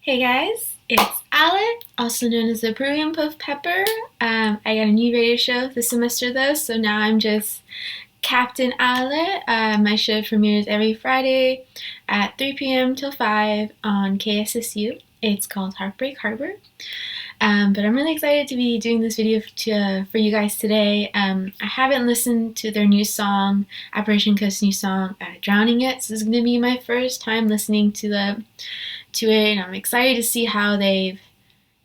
Hey guys, it's Ale, also known as the Peruvian Puff Pepper. I got a new radio show this semester though, so now I'm just Captain Ale. My show premieres every Friday at 3 p.m. till 5 on KSSU. It's called Heartbreak Harbor. But I'm really excited to be doing this video for you guys today. I haven't listened to their new song, Apparition new song, Drowning yet, so this is going to be my first time listening to it, and I'm excited to see how they've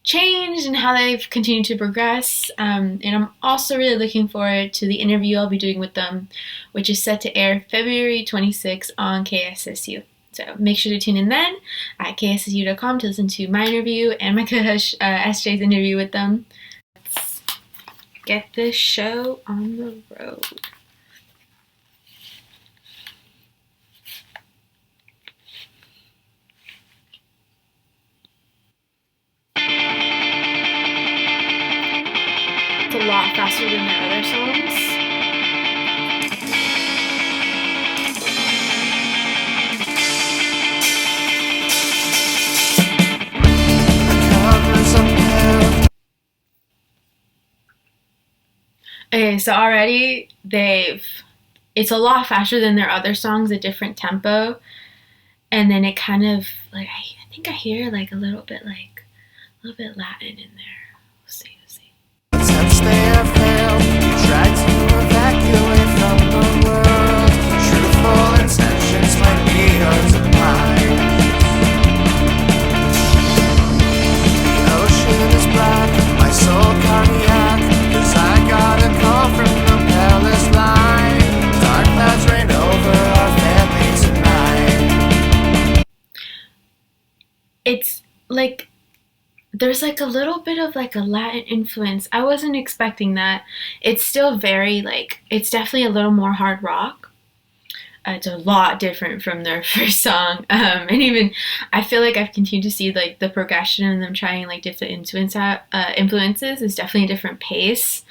changed and how they've continued to progress. And I'm also really looking forward to the interview I'll be doing with them, which is set to air February 26th on KSSU. So make sure to tune in then at kssu.com to listen to my interview and my co-host SJ's interview with them. Let's get this show on the road. It's a lot faster than their other songs. Okay, so already it's a lot faster than their other songs, a different tempo, and then it kind of like I think I hear like a little bit Latin in there. We'll see. Attempts they have failed. You tried to evacuate from the world. Truthful intentions might be hard to find. The ocean is black, my soul cardiac. 'Cause I got a call from the palace line. Dark clouds rain over our family tonight. It's like there's like a little bit of like a Latin influence. I wasn't expecting that. It's still very it's definitely a little more hard rock. It's a lot different from their first song. And even I feel like I've continued to see like the progression and them trying like different influences is definitely a different pace.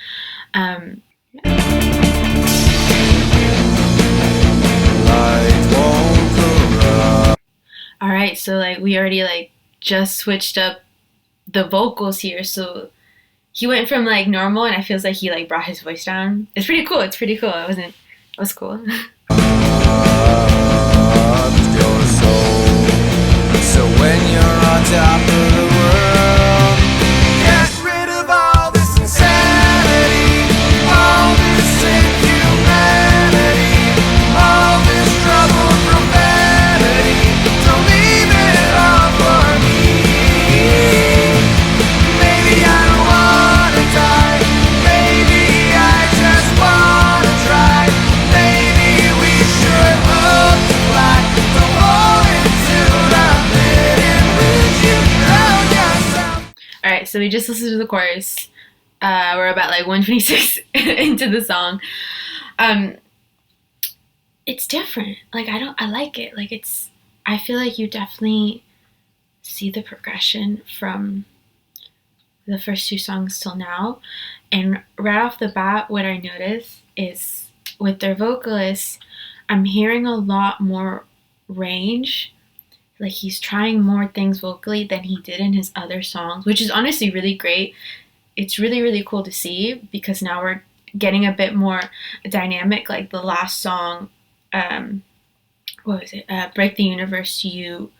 Alright, so like we already just switched up the vocals here, so he went from like normal and it feels like he brought his voice down. It's pretty cool. It was cool. So when you're on top of the world, get rid of all this insanity, all this inhumanity, all this trouble from vanity. Don't leave it all for me. Maybe I don't wanna die. Maybe I just wanna try. Maybe we should hope to fly. Don't hold into the pit in which you drown yourself. Alright, so we just listened to the chorus. We're about 126 into the song. It's different. I like it. I feel like you definitely see the progression from the first two songs till now. And right off the bat, what I notice is with their vocalists, I'm hearing a lot more range. Like he's trying more things vocally than he did in his other songs, which is honestly really great. It's really, really cool to see because now we're getting a bit more dynamic. Like the last song, what was it? Break the Universe. You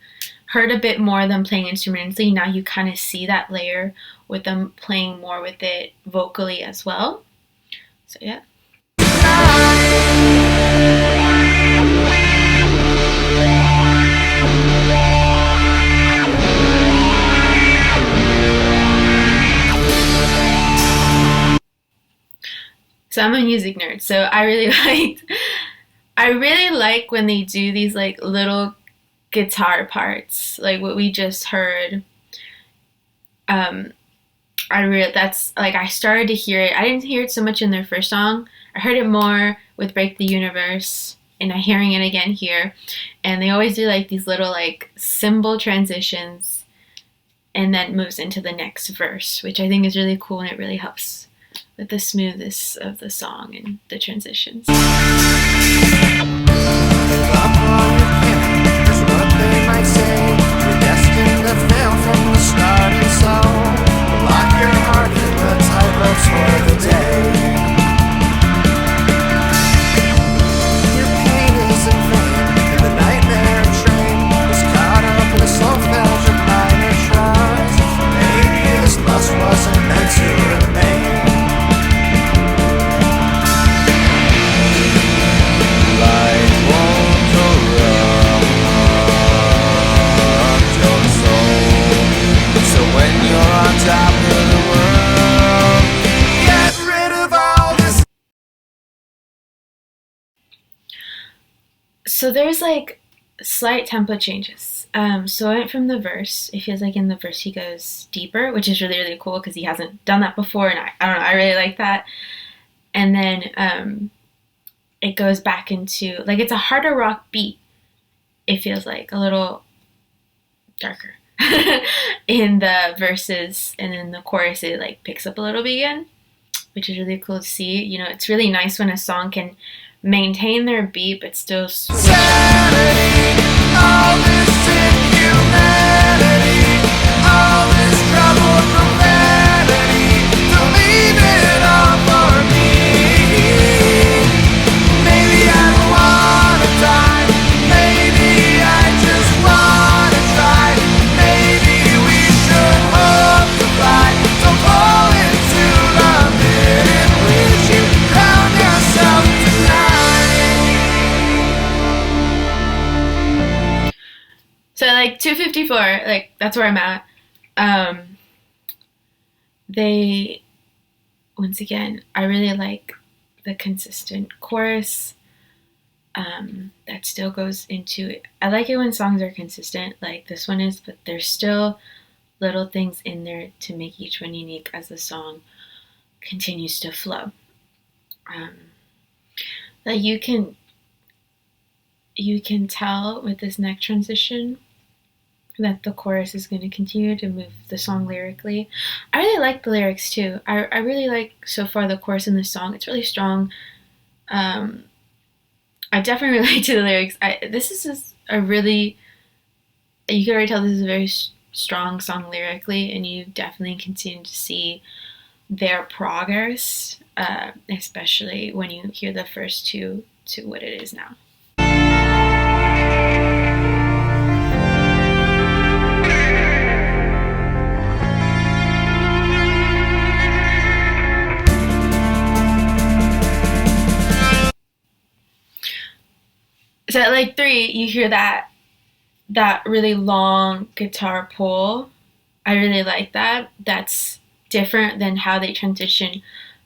heard a bit more of them playing instrumentally. Now you kind of see that layer with them playing more with it vocally as well. So yeah. So I'm a music nerd, so I really like when they do these little guitar parts, like what we just heard. I started to hear it. I didn't hear it so much in their first song. I heard it more with Break the Universe, and I'm hearing it again here. And they always do these little cymbal transitions, and then moves into the next verse, which I think is really cool, and it really helps with the smoothness of the song and the transitions. Up on your pin, here's what they might say. We're destined to fail. So there's like slight tempo changes. So I went from the verse. It feels like in the verse he goes deeper, which is really, really cool because he hasn't done that before, and I don't know, I really like that. And then it goes back into like it's a harder rock beat. It feels like a little darker in the verses, and then the chorus it like picks up a little bit again, which is really cool to see. You know, it's really nice when a song can maintain their beat but still switch. Sanity, all this inhumanity, all this trouble from vanity, to leave it all for me. Maybe I don't wanna die, maybe I just wanna try, maybe we should hope to fly, so fall into the pit in which you drown yourself tonight. So like 254, like that's where I'm at. They once again, I really like the consistent chorus. That still goes into it. I like it when songs are consistent, like this one is, but there's still little things in there to make each one unique as the song continues to flow. Like you can tell with this next transition that the chorus is going to continue to move the song lyrically. I really like the lyrics too. I really like so far the chorus in this song. It's really strong. I definitely relate to the lyrics. This is just a really, you can already tell this is a very strong song lyrically, and you definitely continue to see their progress, especially when you hear the first two to what it is now. So at like 3, you hear that really long guitar pull. I really like that. That's different than how they transition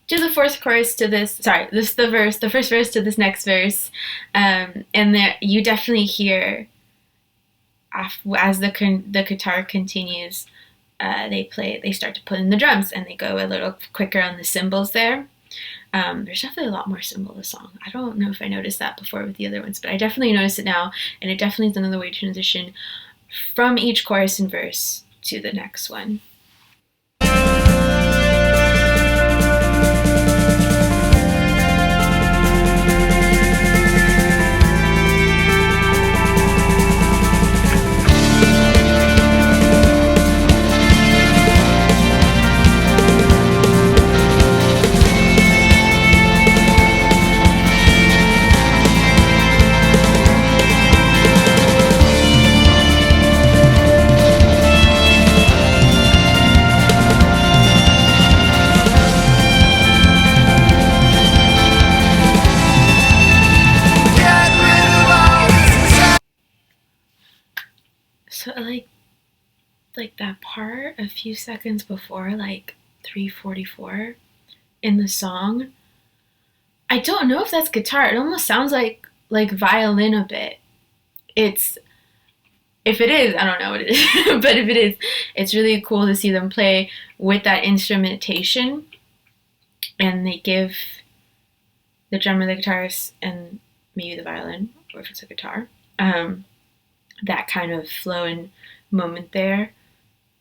to the fourth chorus to this. Sorry, this is the first verse to this next verse, and there you definitely hear as the guitar continues. They start to put in the drums, and they go a little quicker on the cymbals there. There's definitely a lot more cymbal in the song. I don't know if I noticed that before with the other ones, but I definitely noticed it now, and it definitely is another way to transition from each chorus and verse to the next one. So like that part a few seconds before, like 3:44 in the song, I don't know if that's guitar. It almost sounds like violin a bit. It's If it is, I don't know what it is, but if it is, it's really cool to see them play with that instrumentation, and they give the drummer, the guitarist, and maybe the violin, or if it's a guitar, that kind of flowing moment there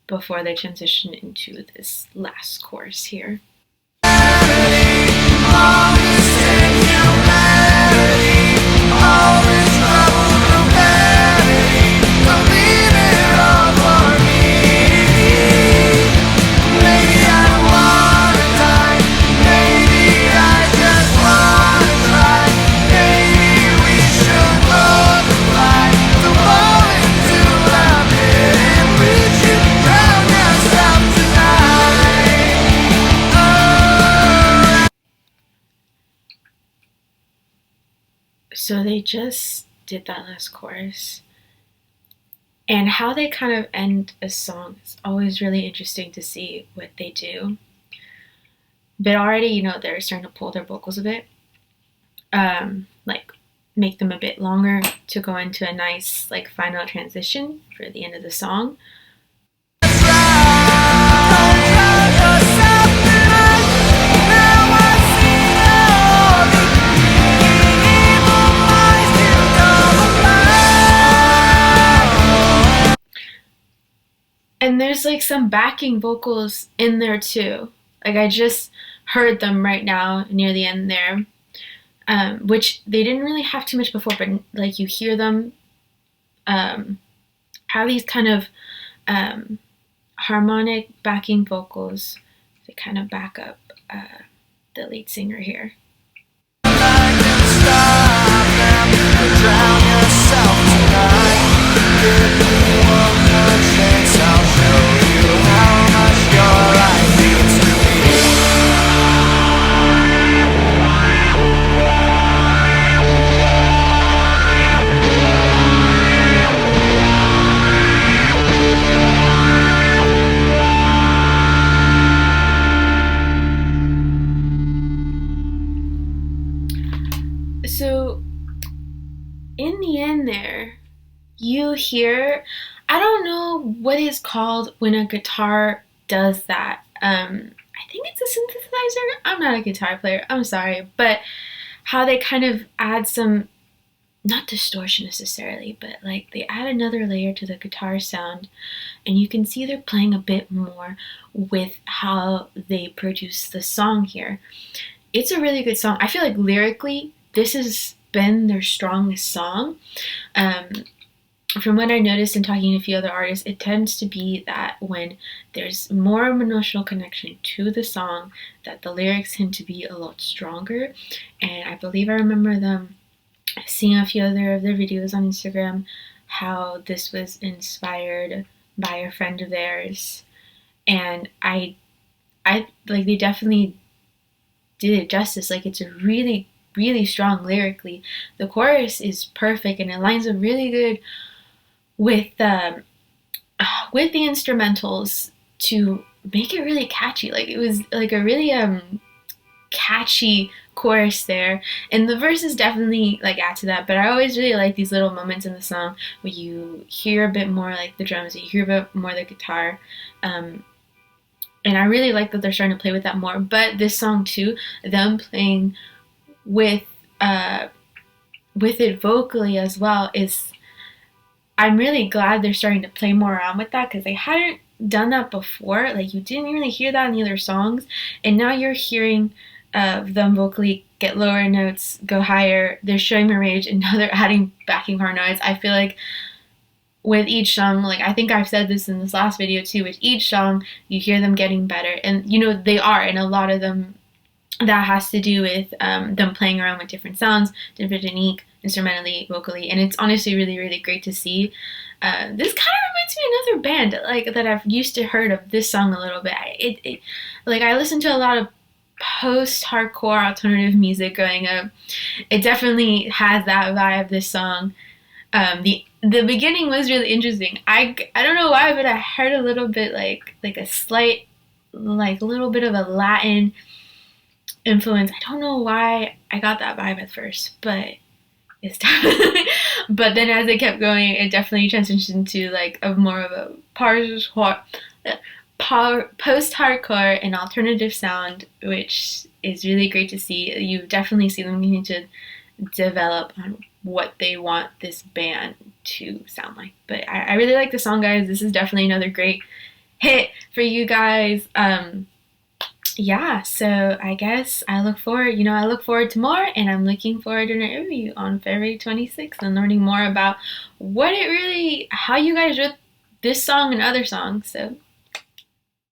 before they transition into this last chorus here. So they just did that last chorus, and how they kind of end a song is always really interesting to see what they do. But already, they're starting to pull their vocals a bit. Like make them a bit longer to go into a nice like final transition for the end of the song. And there's like some backing vocals in there too. Like I just heard them right now near the end there, which they didn't really have too much before, but like you hear them have these kind of harmonic backing vocals to kind of back up the lead singer here. So in the end there, you hear, I don't know what is called when a guitar does that. I think it's a synthesizer. I'm not a guitar player, I'm sorry, but how they kind of add some, not distortion necessarily, but like they add another layer to the guitar sound, and you can see they're playing a bit more with how they produce the song here. It's a really good song. I feel like lyrically, this has been their strongest song. From what I noticed in talking to a few other artists, it tends to be that when there's more of an emotional connection to the song, that the lyrics tend to be a lot stronger. And I believe I remember them seeing a few other of their videos on Instagram, how this was inspired by a friend of theirs. And I like, they definitely did it justice. Like, it's a really, really strong lyrically. The chorus is perfect, and it lines up really good with the instrumentals to make it really catchy. Like, it was like a really catchy chorus there, and the verses definitely like add to that. But I always really like these little moments in the song where you hear a bit more like the drums, you hear a bit more the guitar, and I really like that they're starting to play with that more. But this song too, them playing with it vocally as well, is, I'm really glad they're starting to play more around with that, because they hadn't done that before. Like, you didn't really hear that in the other songs, and now you're hearing them vocally get lower notes, go higher. They're showing more range, and now they're adding backing harmonies. I feel like with each song, like I think I've said this in this last video too, with each song you hear them getting better, and you know they are, and a lot of them, that has to do with them playing around with different sounds, different technique, instrumentally, vocally, and it's honestly really, really great to see. This kind of reminds me of another band like that I've used to heard of this song a little bit. Like, I listened to a lot of post-hardcore alternative music growing up. It definitely has that vibe, this song. The beginning was really interesting. I don't know why, but I heard a little bit like a slight, like, little bit of a Latin influence. I don't know why I got that vibe at first, but it's definitely, but then as it kept going, it definitely transitioned to like a more of a post-hardcore and alternative sound, which is really great to see. You definitely see them continue to develop on what they want this band to sound like. But I really like the song, guys. This is definitely another great hit for you guys. Yeah, so I guess I look forward to more, and I'm looking forward to an interview on February 26th and learning more about how you guys wrote this song and other songs. So